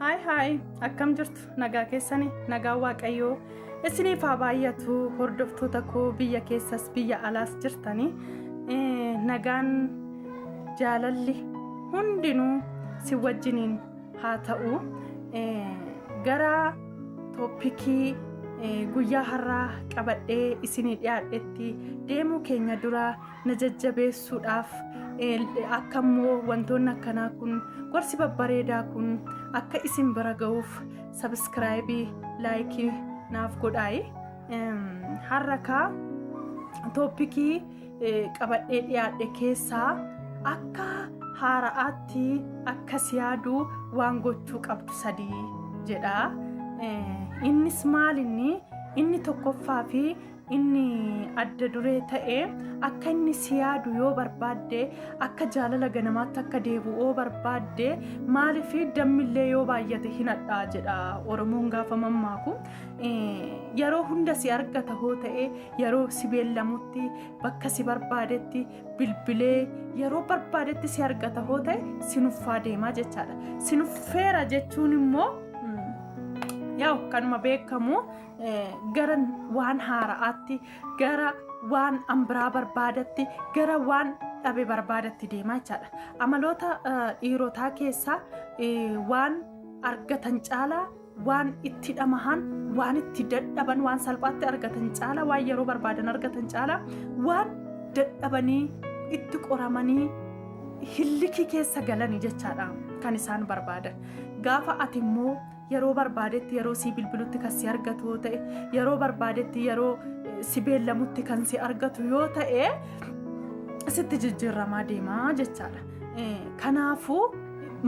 Haay akkam jirtu nagaa keessanii nagaa waaqayyoo isiniif haa baay'atu hordoftoota koo biyya keessas biyya alaas jirtanii nagaan jaalalli hundinuu si wajjiniin haa ta'u gara toopikii guyyaa har'aa qabadhee isinii dhiyaadhetti deemuu keenya dura na jajjabeessuudhaaf akkammoo wantoonni akkanaa kun gorsi babbareedaa kun akka isin bira ga'uuf sabskraayibii laayikii naaf godhaayi. Har'a toopikii qabadhee dhiyaadhe keessaa akka haara'aatti akkas yaaduu waan gochuu qabdu sadii jedha. Innis maal inni tokkoffaa fi inni adda duree ta'e akka inni si yaadu yoo barbaadde akka jaalala ganamaatti akka deebi'uu barbaadde maaliif dammillee yoo baay'ate hin hadhaa jedha Oromoon gaafa mammaaku. Yeroo hunda si argata hoo ta'e yeroo si beellamutti bakka si barbaadetti bilbilee yeroo barbaadetti si argata hoo ta'e sinuffaa deemaa jechaadha. Sinuffeera jechuun immoo yaa'u kanuma beekamu gara waan haara'aatti gara waan ambiraa barbaadatti gara waan dhabe barbaadatti deemaa jechaadha. Amaloota dhiirotaa keessaa waan argatan caalaa waan itti dhamahan waan itti dadhaban waan salphaatti argatan caalaa waan yeroo barbaadan argatan caalaa waan dadhabanii itti qoramanii hillikii keessa galanii jechaadha kan isaan barbaadan. Gaafa ati immoo yeroo barbaadetti yeroo si bilbilutti kan si argatu yoo ta'e yeroo barbaadetti yeroo si beellamutti kan si argatu yoo ta'e sitti jijjiiramaa deemaa jechaadha. Kanaafuu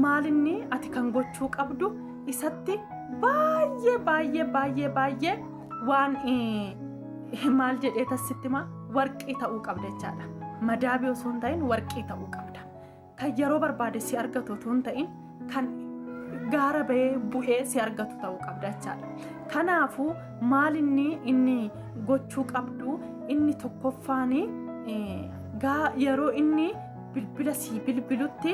maalinni ati kan gochuu qabdu isatti baay'ee waan maal jedhee tasitti warqii ta'uu qabda jechaadha. Madaabii osoo hin ta'in warqii ta'uu qabda. Kan yeroo barbaade si argatu osoo hin ta'in kan gaara bu'ee si argatu ta'uu qabda jechaadha. Kanaafuu maalinni inni gochuu qabdu inni tokkoffaan yeroo inni bilbila si bilbilutti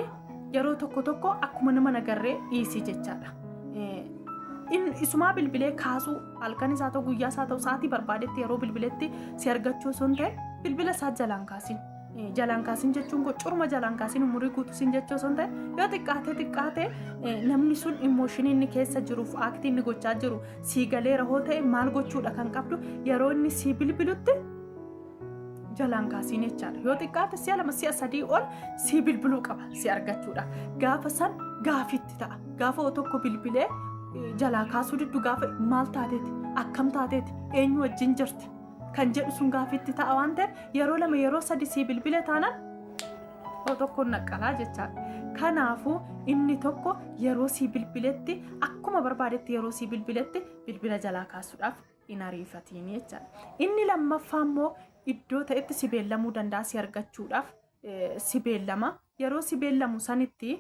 yeroo tokko akkuma nama nagarree dhiisii jechaadha. Isumaa bilbilee kaasuu halkan isaa ta'u guyyaa isaa ta'u sa'aatii barbaadetti yeroo bilbiletti si argachuu osoo hin ta'e bilbila isaa jalaan kaasiin. Jalaan kaasiin jechuun curma jalaan kaasiin umurii guutuusin jechuu osoo hin ta'e yoo xiqqaate namni sun immooshinii inni keessa jiruuf aaktii inni gochaa jiru sii galeera hoo ta'e maal gochuudha kan qabdu yeroo inni si bilbilutti jalaan kaasiin jechaadha. Yoo xiqqaate si'a lama si'a sadii ol si bilbiluu qaba si argachuudha. Gaafa san gaafitti ta'a. Gaafa tokko bilbilee jalaa kaasuu diddu gaafa maal taateeti akkam taateeti eenyu wajjin jirti kan jedhu sun gaafitti ta'a waan ta'eef yeroo lama yeroo sadi si bilbile taanaan tokko naqqalaa jechaadha. Kanaafuu inni tokko yeroo si bilbiletti akkuma barbaadetti yeroo si bilbiletti bilbila jalaa kaasuudhaaf hin ariifatiin jechaadha. Inni lammaffaa immoo iddoo ta'etti si beellamuu danda'a si argachuudhaaf si beellama yeroo si beellamu sanitti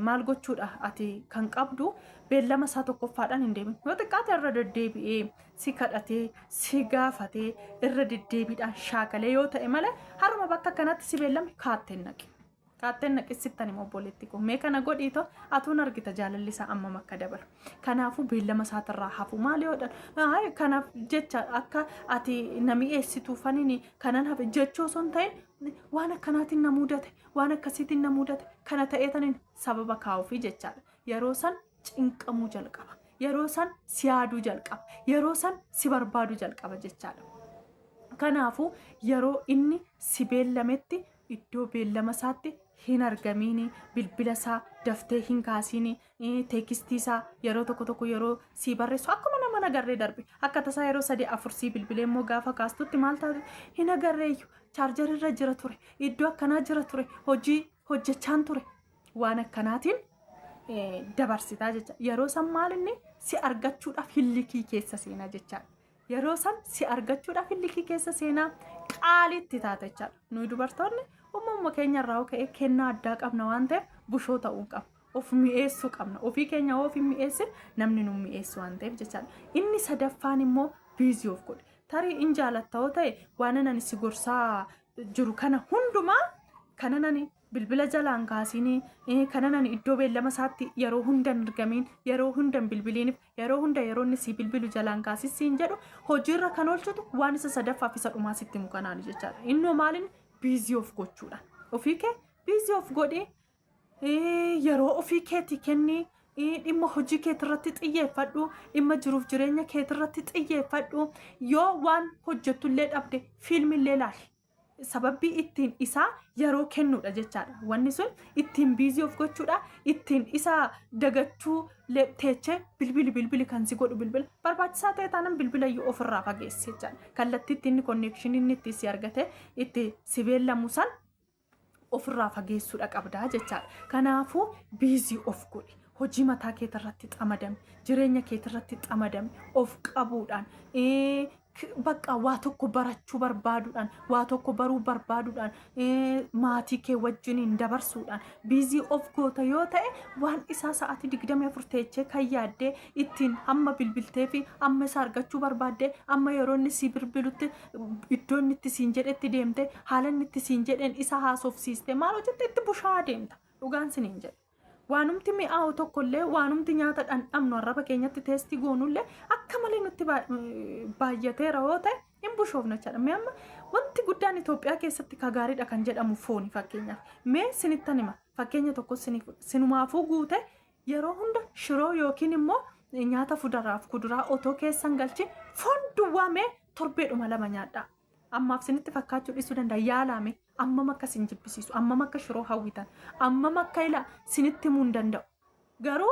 maal gochuudha ati kan qabdu beellama isaa tokkoffaadhaan hin deemin yoo xiqqaate irra deddeebi'ee si kadhatee si gaafatee irra deddeebiidhaan shaakalee yoo ta'e malee haruma bakka kanatti si beellame kaatteen naqissittan immoo obboleetti kun mee kana godhiitoo atuun argita jaalalli isaa ammam akka dabalu. Kanaafuu beellama isaatirraa hafu maal yoodhan kanaaf jecha akka ati nami eessituufaniin kanan hafe jechuu osoo hin ta'in waan akkanaatiin na mudate waan akkasiitiin na mudate kana ta'eetaniin sababa kaa'uufi jechaadha. Yeroo san cinqamuu jalqaba yeroo san si yaaduu jalqaba yeroo san si barbaaduu jalqaba jechaadha. Kanaafuu yeroo inni si beellametti iddoo beellama isaatti hin argamiini bilbila isaa daftee hin kaasiini teekistii isaa yeroo tokko yeroo si barreessu akkuma nama nagarree darbe akka tasaa yeroo 3-4 si bilbilee immoo gaafa kaastutti maal taate hin agarreeyyu chaarjarirra jira ture iddoo akkanaa jira ture hojii hojjechaan ture waan akkanaatiin dabarsitaa jecha yeroo san maalinni si argachuudhaaf hillikii keessa seenaa jechaadha. Yeroo san si argachuudhaaf hillikii keessa seenaa qaalitti taate jechaadha. Nuyi dubartoonni uumama keenya irraa ka'ee kennaa addaa qabna waan ta'eef bushoo ta'uu qabna. Of mi'eessuu qabna. Ofii keenya of hin mi'eessin namni nu mi'eessu waan ta'eef jechaadha. Inni sadaffaan immoo biizii of godhe. Tarii in jaalatta yoo ta'e waan ani si gorsaa jiru kana hundumaa kana nani bilbila jalaan kaasini kananan iddoo beellama isaatti yeroo hundan argamiin yeroo hundan bilbiliiniif yeroo hunda yeroo inni si bilbilu jalaan kaasisiin jedhu hojiirra kan oolchutu waan isa sadaffaaf isa dhumaa sitti mukanaan jechaadha. Innoo maalin biizii of gochuudha. Ofii kee biizii of godhee yeroo ofii keetii kennii dhimma hojii keetirratti xiyyeeffadhu dhimma jiruuf jireenya keetirratti xiyyeeffadhu yoo waan hojjettullee dhabde fiilmillee ilaali. Sababbii ittiin isaa yeroo kennuudha jechaadha. Wanni sun ittiin biizii of gochuudha. Ittiin isaa dagachuu teechee bilbili kan si godhu bilbila. Barbaachisaa ta'e taanaan bilbila iyyuu ofirraa fageesse jechaadha. Kallattii ittiin konneekshinii inni itti si argate itti si beellamu san ofirraa fageessuudha qabdaa jechaadha. Kanaafuu biizii of godhi. Hojii mataa keetirratti xamadame, jireenya keetirratti xamadame, of qabuudhaan bakka waa tokko barachuu barbaaduudhaan, waa tokko baruu barbaaduudhaan, maatii kee wajjiniin dabarsuudhaan biizii of goota yoo ta'e waan isaa sa'aatii 24 teechee kan yaaddee ittiin amma bilbiltee fi amma isa argachuu barbaaddee amma yeroo inni si bilbilutti iddoo inni itti siin jedhetti deemte haala inni itti siin jedheen isa haasofsiiste maal hojjette itti bushaa deemta. Dhugaan siniin jedhe. Waanumti mi'aawu tokkollee waanumti nyaata dhandhamnu arraba keenyatti teestii goonullee akka malee nutti baay'ateera yoo ta'e hin bushoofna jechaadha. Mee amma wanti guddaan Itoophiyaa keessatti gaariidha kan jedhamu fooni fakkeenyaaf. Mee sinittan hima fakkeenya tokko sinumaafuu guute yeroo hunda shiroo yookiin immoo nyaata fuduraaf kuduraa otoo keessan galchi foon duwwaa mee torbeedhuma 2 nyaadhaa. Ammaaf sinitti fakkaachuu dhiisuu danda'a yaalame ammam akka sin jibbisiisu ammam akka shiroo hawwitan ammam akka ila sinitti himuu hin danda'u. Garuu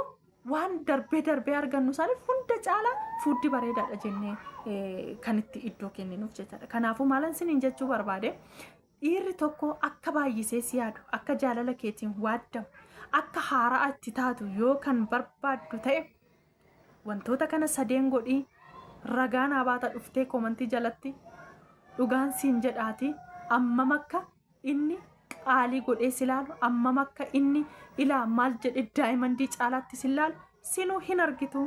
waan darbee argannu isaaniif hunda caalaa fuuddi bareedaadha jennee kan itti iddoo kenninuuf jechaadha. Kanaafuu maalan siniin jechuu barbaade dhiirri tokko akka baay'isee si yaadu akka jaalala keetiin waaddamu akka haaraa itti taatu yoo kan barbaaddu ta'e wantoota kana sadeen godhii ragaa naa baata dhuftee komantii jalatti dhugaan siin jedhaati ammam akka inni qaalii godhee silaalu ammam akka inni ilaa maal jedhe daa'imandii caalaatti silaalu sinuu hin argitu.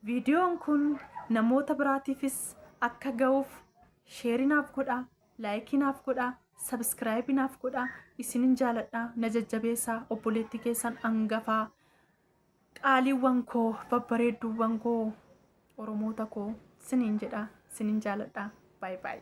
Viidiyoon kun namoota biraatiifis akka ga'uuf sheerinaaf godhaa, laayikinaaf godhaa, sabskiraayibinaaf godhaa. Isinin jaaladhaa na jajjabeessaa obboleetti keessan hangafaa qaaliiwwan koo babbareedduuwwan koo oromoota koo sinin jedhaa sinin jaaladhaa. Bye bye.